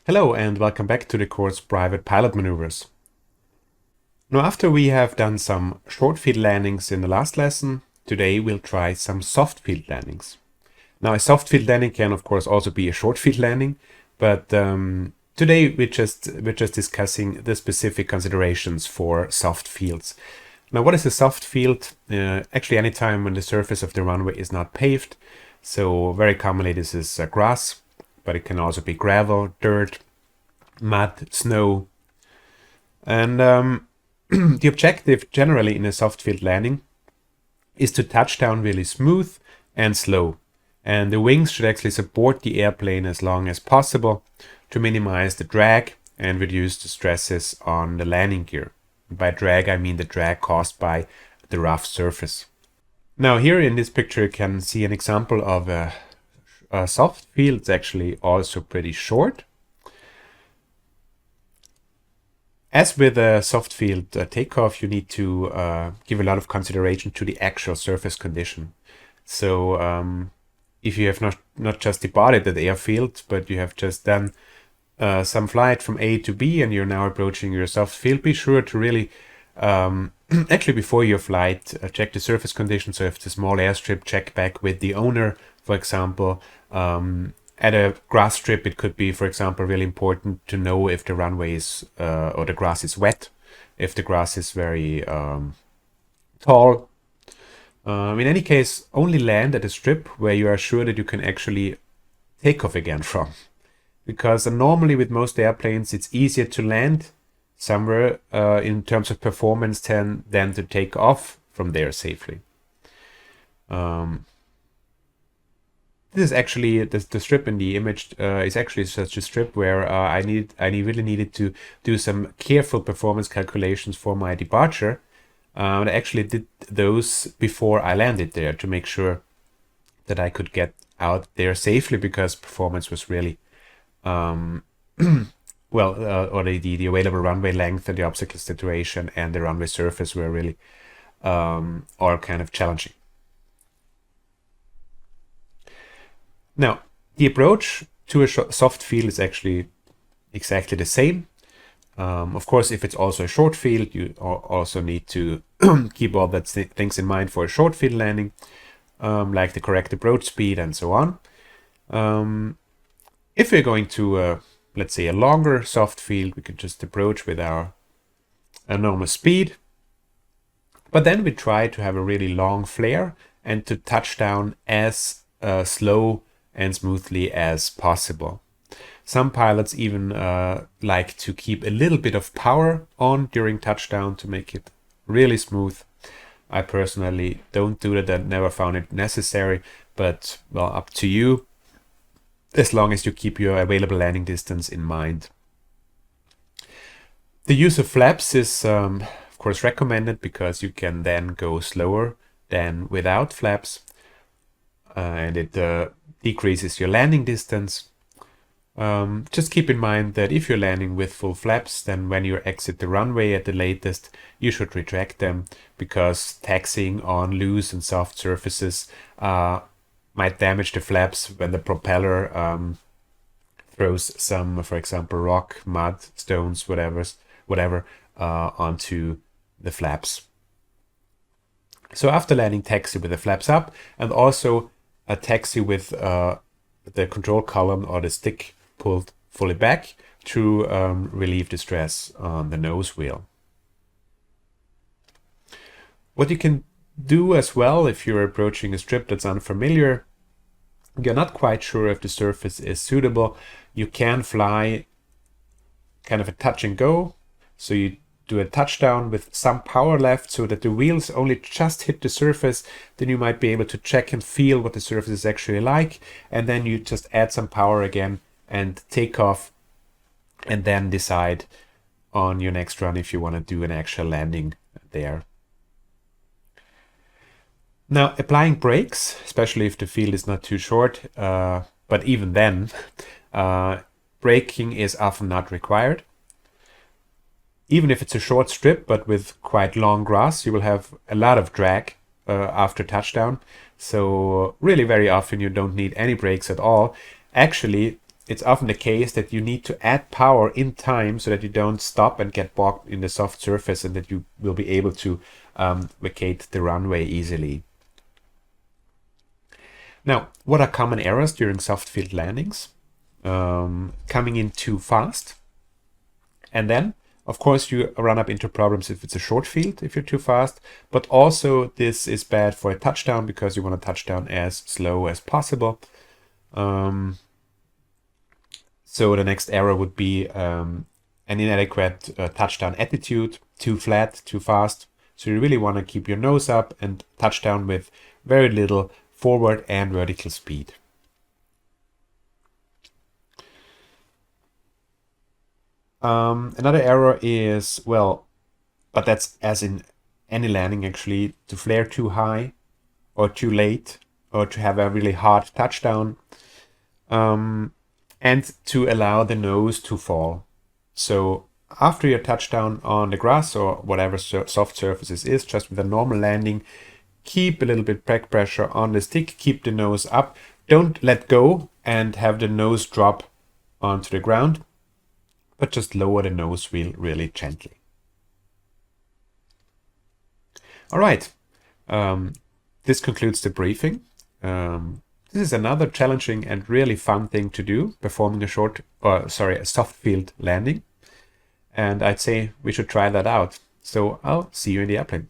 Hello and welcome back to the course Private Pilot Maneuvers. Now, after we have done some short field landings in the last lesson, today we'll try some soft field landings. Now, a soft field landing can of course also be a short field landing, but today we're just discussing the specific considerations for soft fields. Now, what is a soft field? Actually, any time when the surface of the runway is not paved. So very commonly this is grass, but it can also be gravel, dirt, mud, snow. And the objective generally in a soft field landing is to touch down really smooth and slow. And the wings should actually support the airplane as long as possible to minimize the drag and reduce the stresses on the landing gear. By drag, I mean the drag caused by the rough surface. Now here in this picture you can see an example of a soft field. It's actually also pretty short. As with a soft field takeoff, you need to give a lot of consideration to the actual surface condition. So if you have not just departed the airfield, but you have just done some flight from A to B and you're now approaching your soft field, be sure to really, actually before your flight, check the surface conditions. So if it's a small airstrip, check back with the owner, for example. At a grass strip, it could be, for example, really important to know if the runway is or the grass is wet, if the grass is very tall. In any case, only land at a strip where you are sure that you can actually take off again from. Because normally with most airplanes, it's easier to land somewhere in terms of performance than to take off from there safely. This is actually the strip in the image is actually such a strip where I really needed to do some careful performance calculations for my departure. I actually did those before I landed there to make sure that I could get out there safely, because performance was really or the available runway length and the obstacle situation and the runway surface were really all kind of challenging. Now, the approach to a soft field is actually exactly the same. Of course, if it's also a short field, you also need to keep all that things in mind for a short field landing, like the correct approach speed and so on. If we're going to, let's say, a longer soft field, we can just approach with our normal speed. But then we try to have a really long flare and to touch down as slow and smoothly as possible. Some pilots even like to keep a little bit of power on during touchdown to make it really smooth. I personally don't do that. I never found it necessary, but well, up to you, as long as you keep your available landing distance in mind. The use of flaps is of course recommended, because you can then go slower than without flaps, and it decreases your landing distance. Just keep in mind that if you're landing with full flaps, then when you exit the runway at the latest, you should retract them, because taxiing on loose and soft surfaces might damage the flaps when the propeller throws some, for example, rock, mud, stones, whatever onto the flaps. So after landing, taxi with the flaps up, and also a taxi with the control column or the stick pulled fully back to relieve the stress on the nose wheel. What you can do as well, if you're approaching a strip that's unfamiliar, you're not quite sure if the surface is suitable, you can fly kind of a touch and go. So you do a touchdown with some power left so that the wheels only just hit the surface. Then you might be able to check and feel what the surface is actually like, and then you just add some power again and take off, and then decide on your next run if you want to do an actual landing there. Now, applying brakes, especially if the field is not too short, but even then, braking is often not required. Even if it's a short strip, but with quite long grass, you will have a lot of drag after touchdown. So really very often you don't need any brakes at all. Actually, it's often the case that you need to add power in time so that you don't stop and get bogged in the soft surface, and that you will be able to vacate the runway easily. Now, what are common errors during soft field landings? Coming in too fast. And then, of course, you run up into problems if it's a short field, if you're too fast. But also, this is bad for a touchdown because you want to touch down as slow as possible. So the next error would be an inadequate touchdown attitude, too flat, too fast. So you really want to keep your nose up and touch down with very little forward and vertical speed. Another error is, well, but that's as in any landing actually, to flare too high or too late, or to have a really hard touchdown, and to allow the nose to fall. So after your touchdown on the grass or whatever soft surfaces is, just with a normal landing, keep a little bit back pressure on the stick, keep the nose up, don't let go and have the nose drop onto the ground, but just lower the nose wheel really gently. All right, this concludes the briefing. This is another challenging and really fun thing to do, performing a soft field landing. And I'd say we should try that out. So I'll see you in the airplane.